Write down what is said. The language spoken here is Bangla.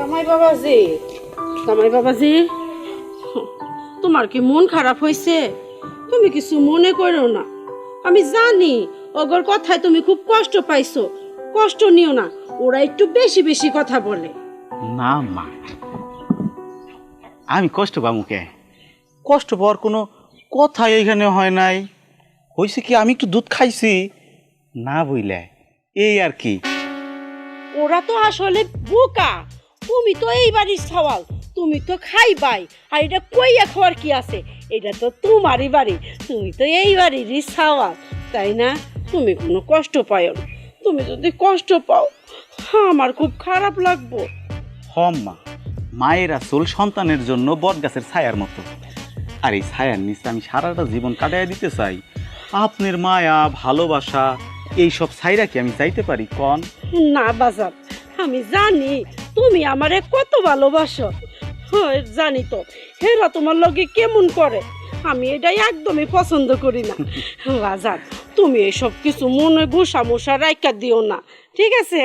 জামাই বাবাজি, জামাই বাবাজি, তোমার কি মন খারাপ হয়েছে? তুমি কিছু মনে করো না। আমি জানি ওগর কথায় তুমি খুব কষ্ট পাইছো, কষ্ট নিও না। ওরা একটু বেশি বেশি কথা বলে। না মা, আমি কষ্ট পাবো কে? কষ্ট পাওয়ার কোনো কথাই এখানে হয় নাই। হয়েছে কি, আমি একটু দুধ খাইছি না বুঝলে, এই আর কি। ওরা তো আসলে বোকা। তুমি তো এই বাড়ির সওয়াল, তুমি তো খাইবাই। আর এটা কইয়া খাওয়ার কি আছে? এটা তো তোমারই বাড়ি, তুমি তো এই বাড়িরই সওয়াল, তাই না? তুমি কোনো কষ্ট পাও না। তুমি যদি কষ্ট পাও, আমার খুব খারাপ লাগবো। মা, মায়ের আসল সন্তানের জন্য বট গাছের ছায়ার মতো। আর এই ছায়ার নিচে আমি সারাটা জীবন কাটাইয়া দিতে চাই। আপনার মায়া ভালোবাসা এইসব ছাইরা কি আমি চাইতে পারি কন? না বাজার, আমি জানি তুমি আমারে কত ভালোবাসো। হয় জানি তো, হেরা তোমার লগে কেমন করে, আমি এটাই একদমই পছন্দ করি না। বাজার, তুমি এসব কিছু মনে ঘুষা মুষা রাইকা দিও না, ঠিক আছে?